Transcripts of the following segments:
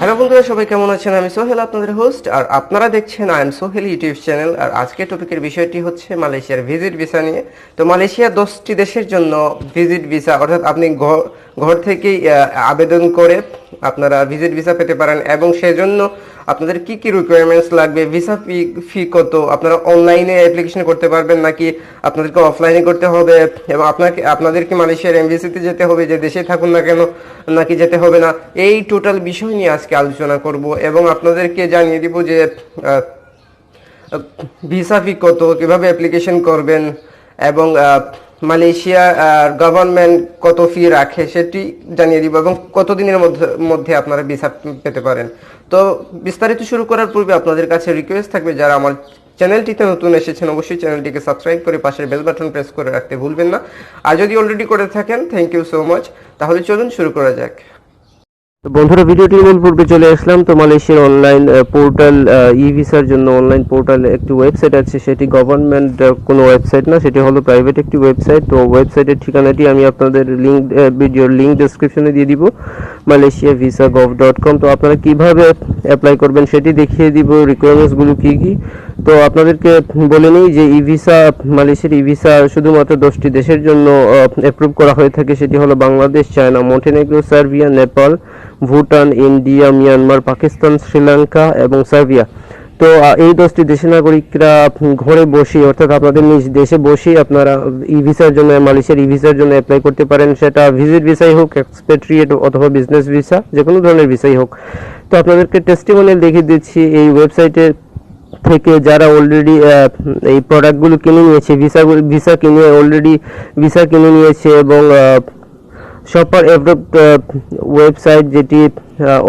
Hello বন্ধুরা, সবাই কেমন আছেন? আমি সোহেল, আপনাদের হোস্ট, আর আপনারা দেখছেন I am Sohel YouTube channel. আর আজকে টপিকের বিষয়টি হচ্ছে মালয়েশিয়ার ভিজিট ভিসা নিয়ে। তো মালয়েশিয়া 10টি দেশের জন্য ভিজিট ভিসা, অর্থাৎ আপনি ঘর থেকেই আবেদন করে আপনারা ভিজিট ভিসা পেতে পারেন, এবং সেজন্য আপনাদের কি কি রিকোয়ারমেন্টস লাগবে, ভিসা ফি কত, আপনারা অনলাইনে অ্যাপ্লিকেশন করতে পারবেন নাকি আপনাদেরকে অফলাইনে করতে হবে, এবং আপনাদেরকে মালয়েশিয়ার এমবিসিতে যেতে হবে যে দেশে থাকুন না কেন, নাকি যেতে হবে না, এই টোটাল বিষয় নিয়ে আজকে আলোচনা করব। এবং আপনাদেরকে জানিয়ে দিব যে ভিসা ফি কত, কিভাবে অ্যাপ্লিকেশন করবেন, এবং মালয়েশিয়া গভর্নমেন্ট কত ফি রাখে সেটি জানিয়ে দিব, এবং কতদিনের মধ্যে আপনারা ভিসা পেতে পারেন। তো বিস্তারিত শুরু করার পূর্বে আপনাদের কাছে রিকোয়েস্ট থাকবে, যারা আমার চ্যানেলটিতে নতুন এসেছেন অবশ্যই চ্যানেলটিকে সাবস্ক্রাইব করে পাশের বেল বাটন প্রেস করে রাখতে ভুলবেন না। আর যদি অলরেডি করে থাকেন, থ্যাংক ইউ সো মাচ। তাহলে চলুন শুরু করা যাক। বন্ধুরা, ভিডিওটি মূল পূর্বে চলে আসলাম। তো মালয়েশিয়ার অনলাইন পোর্টাল ই ভিসার জন্য অনলাইন পোর্টাল একটি ওয়েবসাইট আছে, সেটি গভর্নমেন্ট কোনো ওয়েবসাইট না, সেটি হলো প্রাইভেট একটি ওয়েবসাইট। তো ওয়েবসাইটের ঠিকানাটি আমি আপনাদের ভিডিওর লিঙ্ক ডেসক্রিপশনে দিয়ে দিব, malaysiavisa.gov.com। তো আপনারা কিভাবে অ্যাপ্লাই করবেন সেটি দেখিয়ে দিব, রিকোয়ারমেন্টসগুলো কি কি। তো আপনাদেরকে বলে নিই যে ই ভিসা, মালয়েশিয়ার ই ভিসা শুধুমাত্র 10টি দেশের জন্য অ্যাপ্রুভ করা হয়ে থাকে, সেটি হলো Bangladesh, China, Montenegro, Serbia, Nepal, Bhutan, India, Myanmar, Pakistan, Sri Lanka এবং সার্বিয়া। তো এই 10টি দেশের নাগরিকরা ঘরে বসে, অর্থাৎ আপনাদের নিজ দেশে বসেই আপনারা ই ভিসার জন্য, মালয়েশিয়ার ই ভিসার জন্য অ্যাপ্লাই করতে পারেন। সেটা ভিজিট ভিসাই হোক, এক্সপেট্রিয়েট অথবা বিজনেস ভিসা, যে কোনো ধরনের ভিসাই হোক। তো আপনাদেরকে টেস্টিমোনিয়াল দেখিয়ে দিচ্ছি এই ওয়েবসাইটের থেকে, যারা অলরেডি এই প্রোডাক্টগুলো কিনে নিয়েছে, ভিসা কিনে অলরেডি ভিসা কিনে নিয়েছে, এবং শপার অ্যাপ্রুভড ওয়েবসাইট, যেটি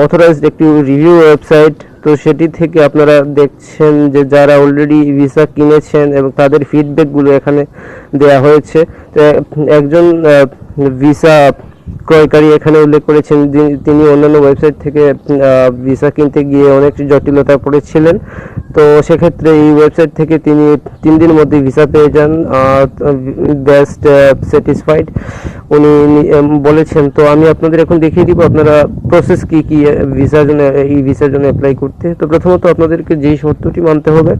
অথরাইজড একটি রিভিউ ওয়েবসাইট। তো সেটি থেকে আপনারা দেখছেন যে যারা অলরেডি ভিসা কিনেছেন এবং তাদের ফিডব্যাকগুলো এখানে দেয়া হয়েছে। তো একজন ভিসা ক্রয়কারী এখানে উল্লেখ করেছেন তিনি অন্যান্য ওয়েবসাইট থেকে ভিসা কিনতে গিয়ে অনেক জটিলতা পড়েছিলেন। তো সেক্ষেত্রে এই ওয়েবসাইট থেকে তিনি 3 দিনের মধ্যে ভিসা পেয়ে যান, বেস্ট স্যাটিসফাইড উনি বলেছেন। তো আমি আপনাদের এখন দেখিয়ে দিব আপনারা প্রসেস কি কি ভিসার জন্য, এই ভিসার জন্য অ্যাপ্লাই করতে। তো প্রথমত আপনাদেরকে যেই শর্তটি মানতে হবে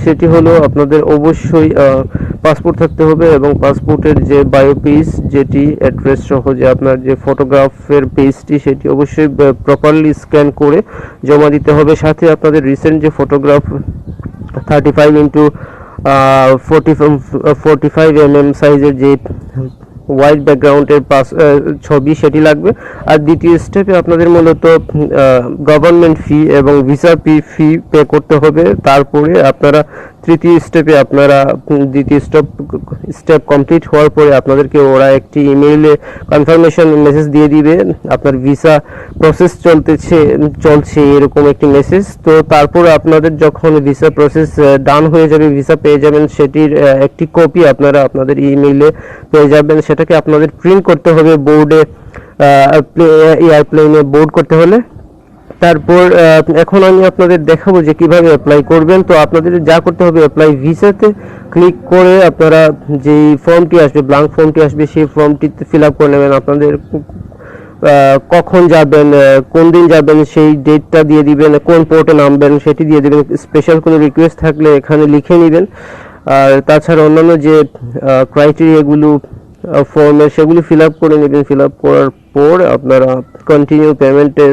সেটি হলো আপনাদের অবশ্যই পাসপোর্ট থাকতে হবে, এবং পাসপোর্টের যে বায়ো পেজ, যেটি অ্যাড্রেস সহ যে আপনার যে ফটোগ্রাফের পেজটি, সেটি অবশ্যই প্রপারলি স্ক্যান করে জমা দিতে হবে। সাথে আপনাদের রিসেন্ট যে ফটোগ্রাফ 35x45 mm সাইজের যে হোয়াইট ব্যাকগ্রাউন্ডের ছবি, সেটি লাগবে। আর দ্বিতীয় স্টেপে আপনাদের মূলত গভর্নমেন্ট ফি এবং ভিসা ফি পে করতে হবে। তারপরে আপনারা তৃতীয় স্টেপে, আপনারা দ্বিতীয় স্টেপ কমপ্লিট হওয়ার পরে আপনাদেরকে ওরা একটি ইমেইলে কনফার্মেশন মেসেজ দিয়ে দিবে, আপনার ভিসা প্রসেস চলছে এরকম একটি মেসেজ। তো তারপরে আপনাদের যখন ভিসা প্রসেস ডান হয়ে যাবে, ভিসা পেয়ে যাবেন, সেটির একটি কপি আপনারা আপনাদের ইমেইলে পেয়ে যাবেন। সেটাকে আপনাদের প্রিন্ট করতে হবে বোর্ডে, এয়ারপ্লেনে বোর্ড করতে হলে। তারপর এখন আমি আপনাদের দেখাবো যে কিভাবে অ্যাপ্লাই করবেন। তো আপনাদের যা করতে হবে, অ্যাপ্লাই ভিসাতে ক্লিক করে আপনারা যেই ফর্মটি আসবে, ব্ল্যাঙ্ক ফর্মটি আসবে, সেই ফর্মটিতে ফিল আপ করে নেবেন। আপনাদের কখন যাবেন, কোন দিন যাবেন সেই ডেটটা দিয়ে দিবেন, কোন পোর্টে নামবেন সেটি দিয়ে দিবেন। স্পেশাল কোনো রিকোয়েস্ট থাকলে এখানে লিখে নেবেন। আর তাছাড়া অন্যান্য যে ক্রাইটেরিয়াগুলো ফর্মের, সেগুলো ফিল আপ করে নেবেন। ফিল আপ করার পর আপনারা কন্টিনিউ পেমেন্টে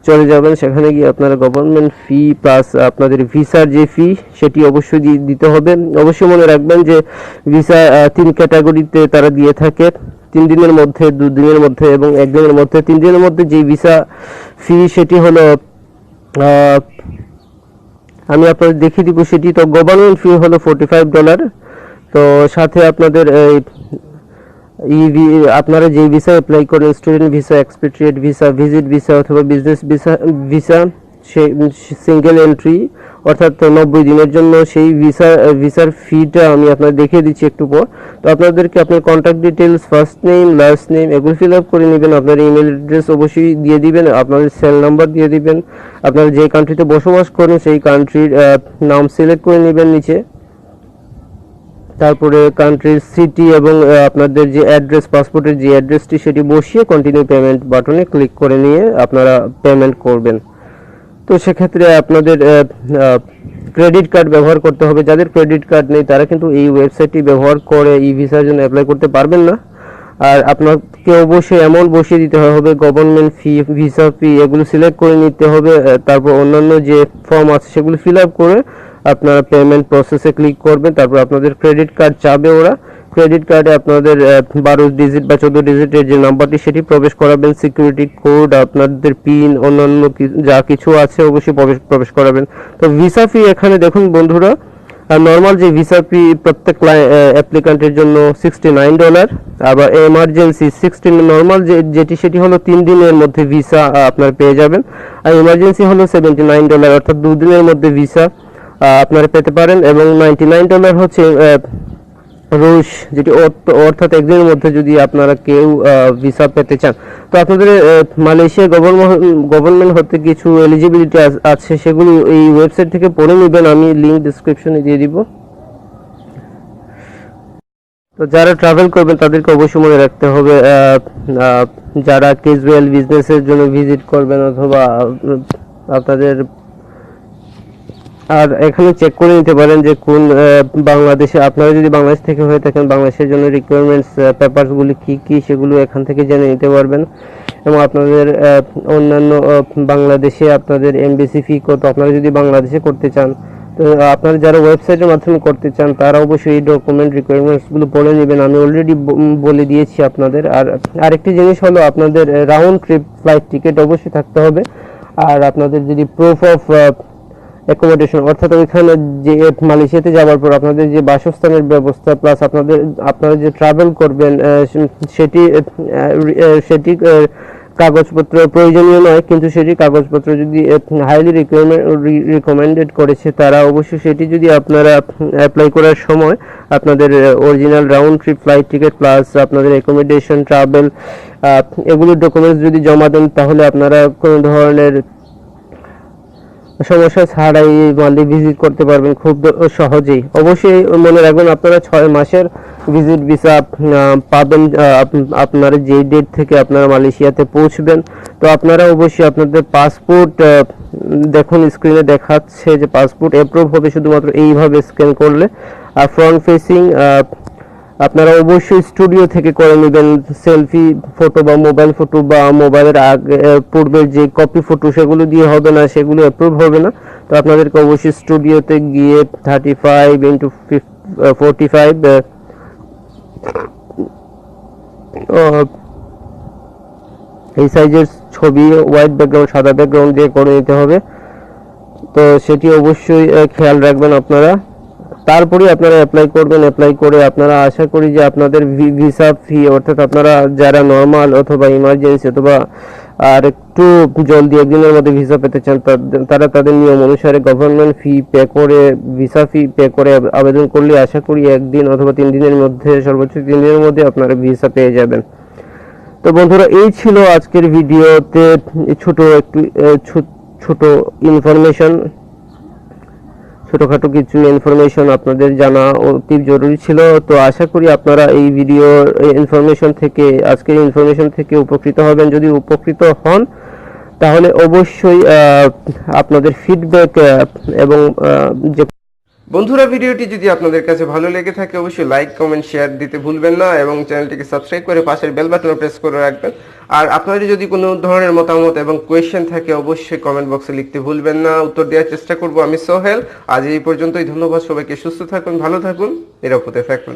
চলে যাবেন। সেখানে গিয়ে আপনারা গভর্নমেন্ট ফি প্লাস আপনাদের ভিসার যে ফি, সেটি অবশ্যই দিতে হবে। অবশ্যই মনে রাখবেন যে ভিসা 3 ক্যাটাগরিতে তারা দিয়ে থাকে, 3 দিনের মধ্যে, 2 দিনের মধ্যে এবং 1 দিনের মধ্যে। 3 দিনের মধ্যে যে ভিসা ফি, সেটি হলো আমি আপনাদের দেখিয়ে দিব সেটি। তো গভর্নমেন্ট ফি হলো $45। তো সাথে আপনাদের আপনারা যে ভিসা অ্যাপ্লাই করেন, student visa, এক্সপেট্রিয়েট visa, visit visa অথবা বিজনেস ভিসা, সেই সিঙ্গেল এন্ট্রি অর্থাৎ 90 দিনের জন্য সেই ভিসার ফিটা আমি আপনাদের দেখিয়ে দিচ্ছি একটু পর। তো আপনাদেরকে আপনার contact details, first name, last name, এগুলো ফিল আপ করে নেবেন। আপনার ইমেল অ্যাড্রেস অবশ্যই দিয়ে দিবেন, আপনাদের সেল নাম্বার দিয়ে দিবেন, আপনারা যে কান্ট্রিতে বসবাস করেন সেই কান্ট্রির নাম সিলেক্ট করে নেবেন নিচে। তারপরে কান্ট্রির সিটি এবং আপনাদের যে অ্যাড্রেস, পাসপোর্টের যে অ্যাড্রেসটি সেটি বসিয়ে কন্টিনিউ পেমেন্ট বাটনে ক্লিক করে নিয়ে আপনারা পেমেন্ট করবেন। তো সেক্ষেত্রে আপনাদের ক্রেডিট কার্ড ব্যবহার করতে হবে। যাদের ক্রেডিট কার্ড নেই তারা কিন্তু এই ওয়েবসাইটটি ব্যবহার করে ই ভিসার জন্য অ্যাপ্লাই করতে পারবেন না। আর আপনাকে অবশ্যই অ্যামাউন্ট বসিয়ে দিতে হবে, গভর্নমেন্ট ফি, ভিসা ফি এগুলো সিলেক্ট করে নিতে হবে। তারপর অন্যান্য যে ফর্ম আছে সেগুলো ফিল আপ করে আপনারা পেমেন্ট প্রসেসে ক্লিক করবেন। তারপর আপনাদের ক্রেডিট কার্ড চাবে ওরা, ক্রেডিট কার্ডে আপনাদের 12 ডিজিট বা 14 ডিজিটের যে নাম্বারটি সেটি প্রবেশ করাবেন, সিকিউরিটি কোড, আপনাদের পিন, অন্যান্য যা কিছু আছে অবশ্যই প্রবেশ করাবেন। তো ভিসা ফি এখানে দেখুন বন্ধুরা, নর্মাল যে ভিসা ফি প্রত্যেক অ্যাপ্লিকান্টের জন্য $69, আবার এমার্জেন্সি 16, নর্মাল যেটি সেটি হলো 3 দিনের মধ্যে ভিসা আপনারা পেয়ে যাবেন, আর এমার্জেন্সি হলো $79, অর্থাৎ 2 দিনের মধ্যে ভিসা আপনারা পেতে পারেন। এবং $99 হচ্ছে রুশ, যেটি অর্থাৎ একদিনের মধ্যে যদি আপনারা কেউ ভিসা পেতে চান। তো আপনাদের মালয়েশিয়া গভর্নমেন্ট হতে কিছু এলিজিবিলিটি আছে, সেগুলো এই ওয়েবসাইট থেকে পড়ে নেবেন, আমি লিংক ডিসক্রিপশনে দিয়ে দিব। তো যারা ট্রাভেল করবেন তাদেরকে অবশ্যই মনে রাখতে হবে, যারা ক্যাজুয়াল বিজনেসের জন্য ভিজিট করবেন অথবা আপনাদের, আর এখানে চেক করে নিতে পারেন যে কোন বাংলাদেশে, আপনারা যদি বাংলাদেশ থেকে হয়ে থাকেন বাংলাদেশের জন্য রিকোয়ারমেন্টস পেপারসগুলি কি কি সেগুলো এখান থেকে জেনে নিতে পারবেন। এবং আপনাদের অন্যান্য বাংলাদেশে আপনাদের এমবেসি ফি কত, আপনারা যদি বাংলাদেশে করতে চান, তো আপনারা যারা ওয়েবসাইটের মাধ্যমে করতে চান তারা অবশ্যই এই ডকুমেন্ট রিকোয়ারমেন্টসগুলো পড়ে নেবেন, আমি অলরেডি বলে দিয়েছি আপনাদের। আর আরেকটি জিনিস হলো আপনাদের রাউন্ড ট্রিপ ফ্লাইট টিকিট অবশ্যই থাকতে হবে। আর আপনাদের যদি প্রুফ অফ অ্যাকোমোডেশন, অর্থাৎ ওইখানে যে মালয়েশিয়াতে যাওয়ার পর আপনাদের যে বাসস্থানের ব্যবস্থা প্লাস আপনারা যে ট্রাভেল করবেন সেটি কাগজপত্র প্রয়োজনীয় নয়, কিন্তু সেটি কাগজপত্র যদি হাইলি রিকমেন্ডেড করেছে তারা, অবশ্যই সেটি যদি আপনারা অ্যাপ্লাই করার সময় আপনাদের original round trip flight ticket plus আপনাদের অ্যাকোমোডেশন, ট্রাভেল এগুলোর ডকুমেন্টস যদি জমা দেন তাহলে আপনারা কোনো ধরনের সমস্যা ছাড়াই মালদ্বীপ ভিজিট করতে পারবেন খুব সহজেই। অবশ্যই মনে রাখবেন আপনারা 6 মাসের ভিজিট ভিসা পাবেন আপনারা যেই ডেট থেকে আপনারা মালয়েশিয়াতে পৌঁছবেন। তো আপনারা অবশ্যই আপনাদের পাসপোর্ট, দেখুন স্ক্রিনে দেখাচ্ছে যে পাসপোর্ট অ্যাপ্রুভ হবে শুধুমাত্র এইভাবে স্ক্যান করলে। আর ফ্রন্ট ফেসিং আপনারা অবশ্যই স্টুডিও থেকে করে নেবেন, সেলফি ফটো বা মোবাইল ফটো বা মোবাইলের পূর্বের যে কপি ফটো সেগুলো দিয়ে হবে না, সেগুলো অ্যাপ্রুভ হবে না। তো আপনাদেরকে অবশ্যই স্টুডিওতে গিয়ে 35x45 এই সাইজের ছবি হোয়াইট ব্যাকগ্রাউন্ড, সাদা ব্যাকগ্রাউন্ড দিয়ে করে নিতে হবে। তো সেটি অবশ্যই খেয়াল রাখবেন আপনারা। তারপরে আপনারা অ্যাপ্লাই করবেন, অ্যাপ্লাই করে আপনারা আশা করি যে আপনাদের ভিসা ফি, অর্থাৎ আপনারা যারা নর্মাল অথবা ইমার্জেন্সি অথবা আর একটু জলদি একদিনের মধ্যে ভিসা পেতে চান তারা তাদের নিয়ম অনুসারে গভর্নমেন্ট ফি পে করে, ভিসা ফি পে করে আবেদন করলে আশা করি 1 দিন অথবা 3 দিনের মধ্যে, সর্বোচ্চ 3 দিনের মধ্যে আপনারা ভিসা পেয়ে যাবেন। তো বন্ধুরা এই ছিল আজকের ভিডিওতে ছোট ইনফরমেশন, ছোটখাটো কিছু ইনফরমেশন আপনাদের জানা অতি জরুরি ছিল। তো আশা করি আপনারা এই ভিডিও ইনফরমেশন থেকে, আজকের ইনফরমেশন থেকে উপকৃত হবেন। যদি উপকৃত হন তাহলে অবশ্যই আপনাদের ফিডব্যাক এবং যে বন্ধুরা, ভিডিওটি যদি আপনাদের কাছে ভালো লেগে থাকে অবশ্যই লাইক, কমেন্ট, শেয়ার দিতে ভুলবেন না এবং চ্যানেলটিকে সাবস্ক্রাইব করে পাশের বেল বাটন প্রেস করে রাখবেন। আর আপনাদের যদি কোনো ধরনের মতামত এবং কোয়েশ্চেন থাকে অবশ্যই কমেন্ট বক্সে লিখতে ভুলবেন না, উত্তর দেওয়ার চেষ্টা করব আমি সোহেল। আজ এই পর্যন্তই, ধন্যবাদ সবাইকে। সুস্থ থাকুন, ভালো থাকুন, নিরাপদে থাকুন।